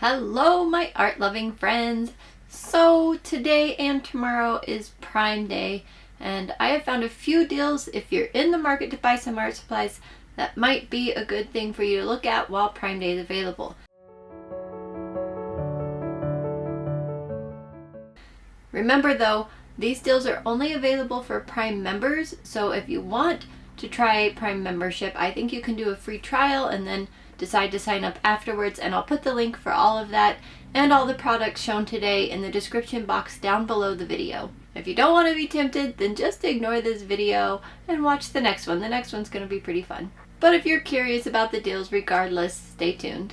Hello, my art loving friends. So, today and tomorrow is Prime Day, and I have found a few deals if you're in the market to buy some art supplies that might be a good thing for you to look at while Prime Day is available. Remember though, these deals are only available for Prime members, so if you want to try Prime membership, I think you can do a free trial and then decide to sign up afterwards, and I'll put the link for all of that and all the products shown today in the description box down below the video. If you don't want to be tempted, then just ignore this video and watch the next one. The next one's going to be pretty fun. But if you're curious about the deals regardless, stay tuned.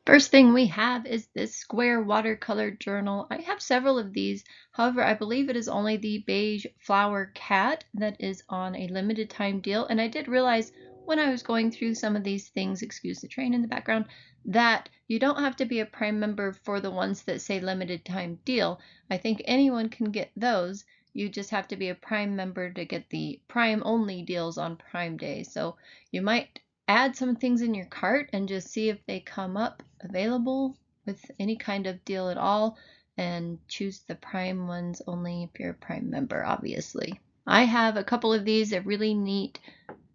First thing we have is this square watercolor journal. I have several of these. However, I believe it is only the beige flower cat that is on a limited time deal. And I did realize when I was going through some of these things, excuse the train in the background, that you don't have to be a Prime member for the ones that say limited time deal. I think anyone can get those. You just have to be a Prime member to get the Prime only deals on Prime Day. So you might add some things in your cart and just see if they come up available with any kind of deal at all, and choose the Prime ones only if you're a Prime member, obviously. I have a couple of these. They're really neat,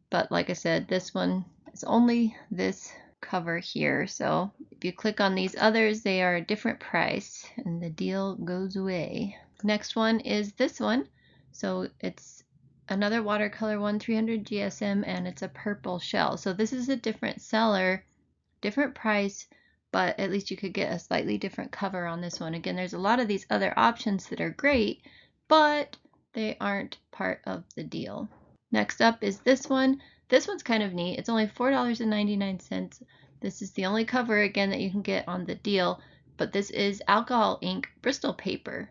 but like I said, this one is only this cover here. So if you click on these others, they are a different price and the deal goes away. Next one is this one. So it's another watercolor one, 300 GSM, and it's a purple shell. So this is a different seller, different price, but at least you could get a slightly different cover on this one. Again, there's a lot of these other options that are great, but they aren't part of the deal. Next up is this one. This one's kind of neat. It's only $4.99. This is the only cover, again, that you can get on the deal, but this is alcohol ink Bristol paper.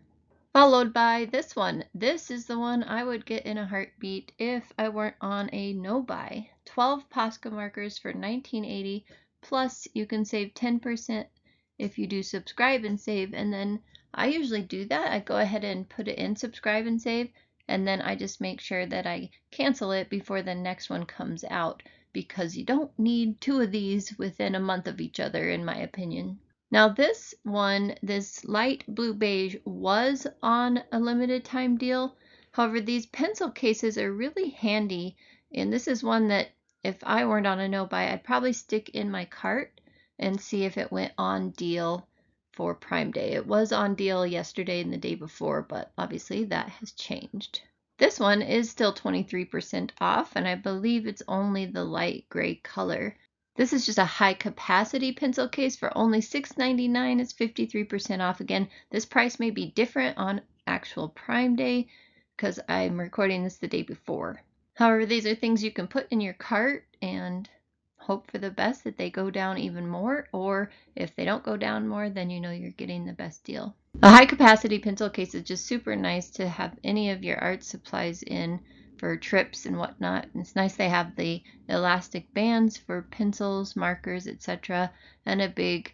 Followed by this one. This is the one I would get in a heartbeat if I weren't on a no-buy. 12 Posca markers for $19.80, plus you can save 10% if you do subscribe and save, and then I usually do that. I go ahead and put it in subscribe and save, and then I just make sure that I cancel it before the next one comes out, because you don't need two of these within a month of each other, in my opinion. Now this one, this light blue beige, was on a limited time deal. However, these pencil cases are really handy, and this is one that if I weren't on a no-buy, I'd probably stick in my cart and see if it went on deal for Prime Day. It was on deal yesterday and the day before, but obviously that has changed. This one is still 23% off, and I believe it's only the light gray color. This is just a high capacity pencil case for only $6.99. It's 53% off. Again, this price may be different on actual Prime Day because I'm recording this the day before. However, these are things you can put in your cart and hope for the best that they go down even more, or if they don't go down more, then you know you're getting the best deal. A high capacity pencil case is just super nice to have any of your art supplies in for trips and whatnot. It's nice they have the elastic bands for pencils, markers, etc., and a big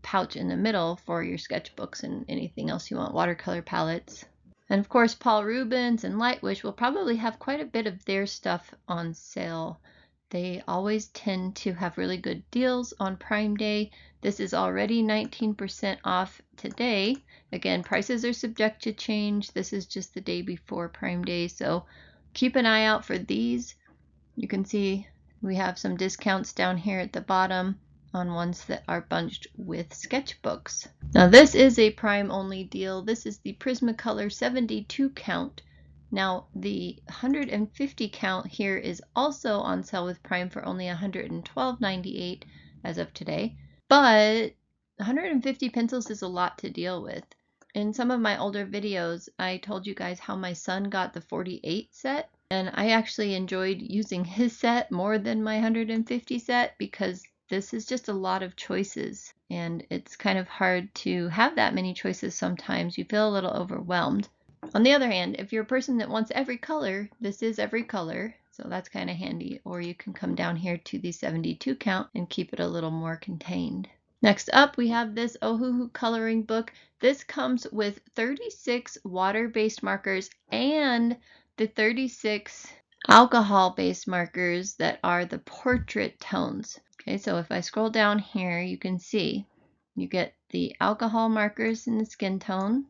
pouch in the middle for your sketchbooks and anything else you want, watercolor palettes. And of course, Paul Rubens and Lightwish will probably have quite a bit of their stuff on sale. They always tend to have really good deals on Prime Day. This is already 19% off today. Again, prices are subject to change. This is just the day before Prime Day, so keep an eye out for these. You can see we have some discounts down here at the bottom on ones that are bunched with sketchbooks. Now this is a Prime only deal. This is the Prismacolor 72 count. Now the 150 count here is also on sale with Prime for only $112.98 as of today. But 150 pencils is a lot to deal with. In some of my older videos, I told you guys how my son got the 48 set, and I actually enjoyed using his set more than my 150 set because this is just a lot of choices, and it's kind of hard to have that many choices sometimes. You feel a little overwhelmed. On the other hand, if you're a person that wants every color, this is every color, so that's kind of handy. Or you can come down here to the 72 count and keep it a little more contained. Next up, we have this Ohoo coloring book. This comes with 36 water-based markers and the 36 alcohol-based markers that are the portrait tones. Okay, so if I scroll down here, you can see You get the alcohol markers in the skin tone,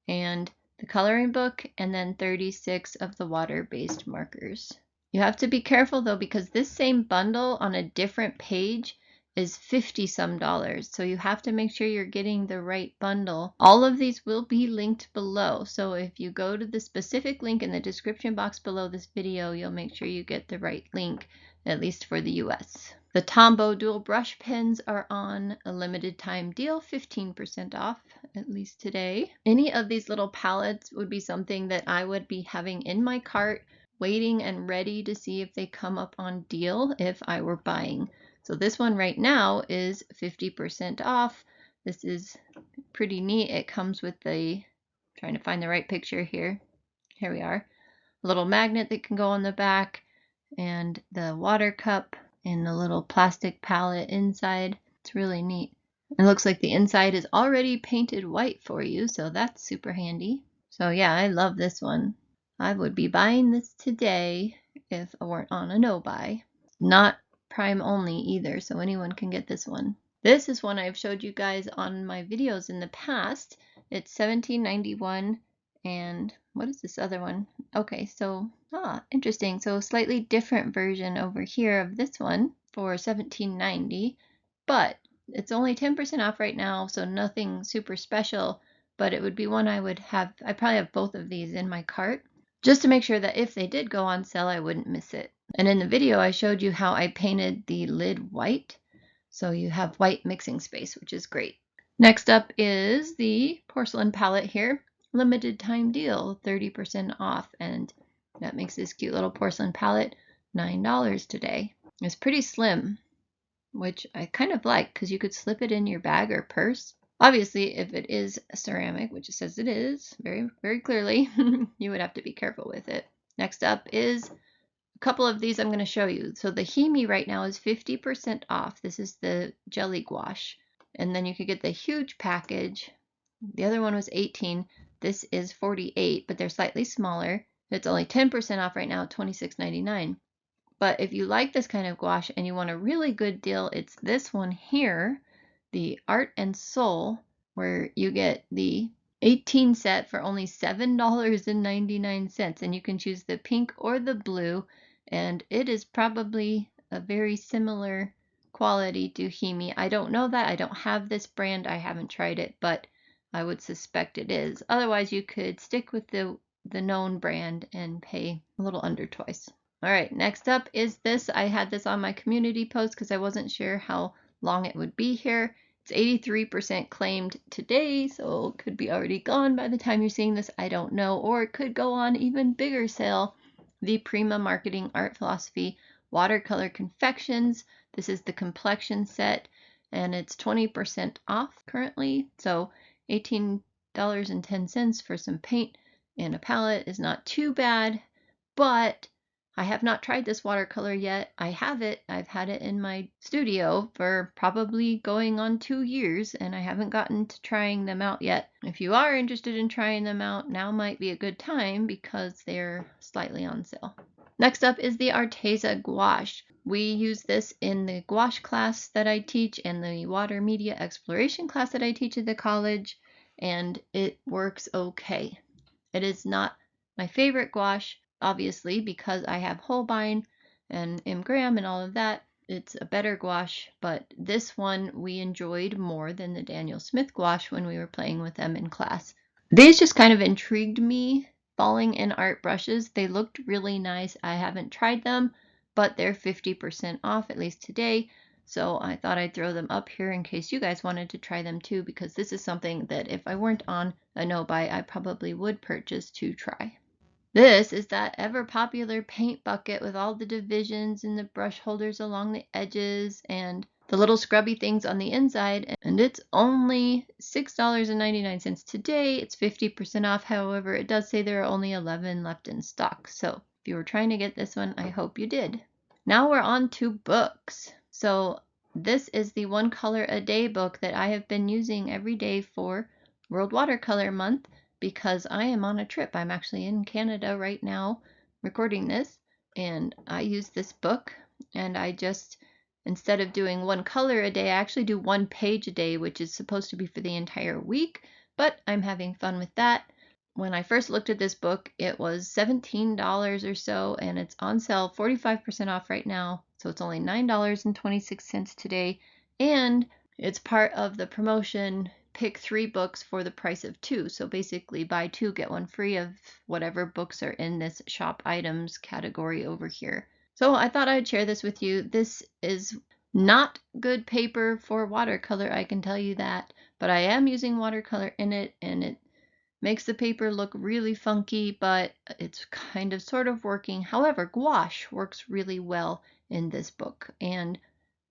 and the coloring book, and then 36 of the water-based markers. You have to be careful though, because this same bundle on a different page is 50 some dollars. So you have to make sure you're getting the right bundle. All of these will be linked below. So if you go to the specific link in the description box below this video, you'll make sure you get the right link, at least for the US. The Tombo dual brush pens are on a limited time deal, 15% off, at least today. Any of these little palettes would be something that I would be having in my cart, waiting and ready to see if they come up on deal if I were buying. So this one right now is 50% off. This is pretty neat. It comes with the, trying to find the right picture here. Here we are. A little magnet that can go on the back, and the water cup, and the little plastic palette inside. It's really neat. It looks like the inside is already painted white for you, so that's super handy. So yeah, I love this one. I would be buying this today if I weren't on a no buy. Not Prime only either, so anyone can get this one. This is one I've showed you guys on my videos in the past. It's $17.91, and what is this other one? Okay, so interesting. So a slightly different version over here of this one for $17.90, but it's only 10% off right now, so nothing super special, but it would be one I would have. I probably have both of these in my cart just to make sure that if they did go on sale, I wouldn't miss it. And in the video, I showed you how I painted the lid white. So you have white mixing space, which is great. Next up is the Porcelain Palette here. Limited time deal, 30% off. And that makes this cute little porcelain palette $9 today. It's pretty slim, which I kind of like because you could slip it in your bag or purse. Obviously, if it is ceramic, which it says it is very, very clearly, you would have to be careful with it. Next up is a couple of these I'm going to show you. So the Himi right now is 50% off. This is the jelly gouache. And then you could get the huge package. The other one was 18. This is 48, but they're slightly smaller. It's only 10% off right now, $26.99. But if you like this kind of gouache and you want a really good deal, it's this one here, the Art and Soul, where you get the 18 set for only $7.99, and you can choose the pink or the blue, and it is probably a very similar quality to Himi. I don't know that. I don't have this brand. I haven't tried it, but I would suspect it is. Otherwise, you could stick with the known brand and pay a little under twice. All right, next up is this. I had this on my community post because I wasn't sure how long it would be here. It's 83% claimed today, so it could be already gone by the time you're seeing this. I don't know, or it could go on even bigger sale. The Prima Marketing Art Philosophy Watercolor Confections. This is the complexion set, and it's 20% off currently, so $18.10 for some paint and a palette is not too bad, but I have not tried this watercolor yet. I have it. I've had it in my studio for probably going on 2 years, and I haven't gotten to trying them out yet. If you are interested in trying them out, now might be a good time because they're slightly on sale. Next up is the Arasa Gouache. We use this in the gouache class that I teach and the water media exploration class that I teach at the college, and it works okay. It is not my favorite gouache, obviously, because I have Holbein and M. Graham and all of that. It's a better gouache, but this one we enjoyed more than the Daniel Smith gouache when we were playing with them in class. These just kind of intrigued me. Falling in art brushes, they looked really nice. I haven't tried them, but they're 50% off, at least today. So I thought I'd throw them up here in case you guys wanted to try them too, because this is something that if I weren't on a no buy, I probably would purchase to try. This is that ever popular paint bucket with all the divisions and the brush holders along the edges and the little scrubby things on the inside, and it's only $6.99 today. It's 50% off. However, it does say there are only 11 left in stock. So if you were trying to get this one, I hope you did. Now we're on to books. So this is the 1 Color a Day book that I have been using every day for World Watercolor Month because I am on a trip. I'm actually in Canada right now recording this, and I use this book, and I just instead of doing one color a day, I actually do one page a day, which is supposed to be for the entire week, but I'm having fun with that. When I first looked at this book, it was $17 or so, and it's on sale 45% off right now. So it's only $9.26 today. And it's part of the promotion, pick 3 books for the price of 2. So basically buy 2, get 1 free of whatever books are in this shop items category over here. So I thought I'd share this with you. This is not good paper for watercolor, I can tell you that. But I am using watercolor in it, and it makes the paper look really funky, but it's kind of sort of working. However, gouache works really well in this book, and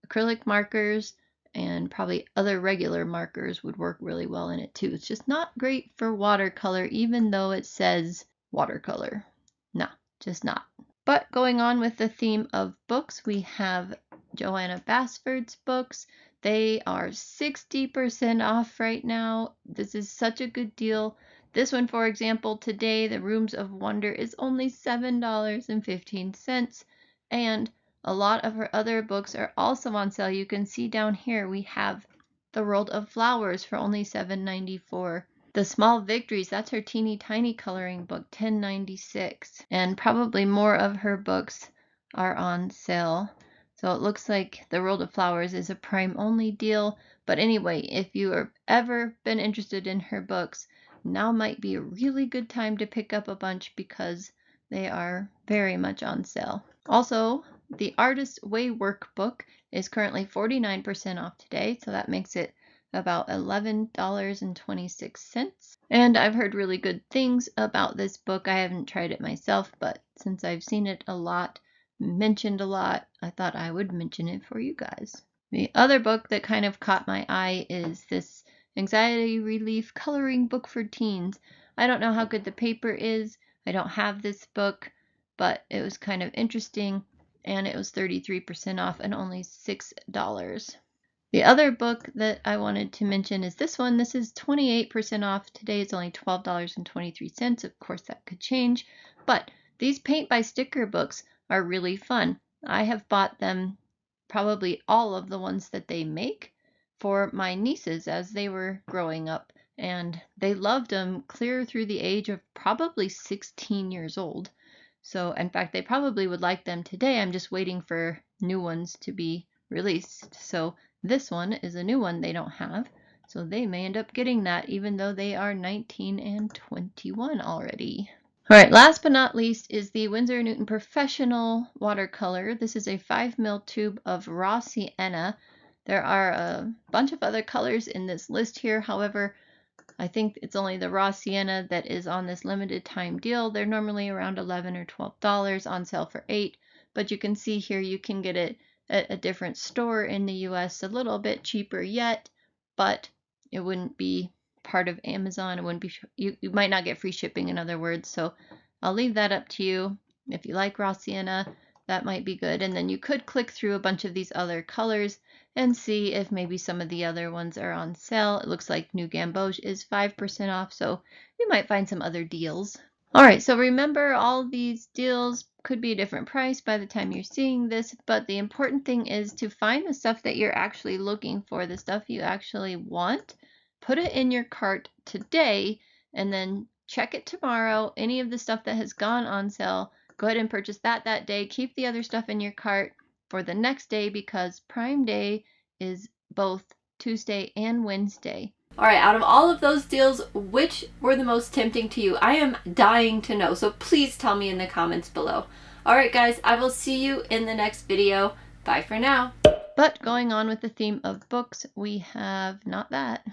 acrylic markers and probably other regular markers would work really well in it too. It's just not great for watercolor, even though it says watercolor. No, just not. But going on with the theme of books, we have Joanna Basford's books. They are 60% off right now. This is such a good deal. This one, for example, today, The Rooms of Wonder is only $7.15. And a lot of her other books are also on sale. You can see down here we have The World of Flowers for only $7.94. The Small Victories, that's her teeny tiny coloring book, $10.96. And probably more of her books are on sale. So it looks like The World of Flowers is a Prime only deal. But anyway, if you have ever been interested in her books, now might be a really good time to pick up a bunch because they are very much on sale. Also, the Artist Way Workbook is currently 49% off today, so that makes it about $11.26. And I've heard really good things about this book. I haven't tried it myself, but since I've seen it a lot, mentioned a lot, I thought I would mention it for you guys. The other book that kind of caught my eye is this Anxiety Relief Coloring Book for Teens. I don't know how good the paper is. I don't have this book, but it was kind of interesting, and it was 33% off and only $6. The other book that I wanted to mention is this one. This is 28% off. Today it's only $12.23. Of course, that could change, but these paint by sticker books are really fun. I have bought them, probably all of the ones that they make, for my nieces as they were growing up, and they loved them clear through the age of probably 16 years old. So in fact, they probably would like them today. I'm just waiting for new ones to be released. So this one is a new one they don't have, so they may end up getting that even though they are 19 and 21 already. All right, last but not least is the Windsor Newton Professional Watercolor. This is a 5mm tube of raw sienna. There are a bunch of other colors in this list here. However, I think it's only the raw sienna that is on this limited time deal. They're normally around $11 or $12, on sale for $8. But you can see here you can get it at a different store in the US, a little bit cheaper yet, but it wouldn't be part of Amazon. It wouldn't be, you might not get free shipping, in other words. So I'll leave that up to you. If you like raw sienna, that might be good. And then you could click through a bunch of these other colors and see if maybe some of the other ones are on sale. It looks like New Gamboge is 5% off, so you might find some other deals. All right, so remember, all these deals could be a different price by the time you're seeing this, but the important thing is to find the stuff that you're actually looking for, the stuff you actually want. Put it in your cart today, and then check it tomorrow. Any of the stuff that has gone on sale, go ahead and purchase that day. Keep the other stuff in your cart for the next day, because Prime Day is both Tuesday and Wednesday. All right, out of all of those deals, which were the most tempting to you? I am dying to know, so please tell me in the comments below. All right, guys, I will see you in the next video. Bye for now. But going on with the theme of books, we have not that.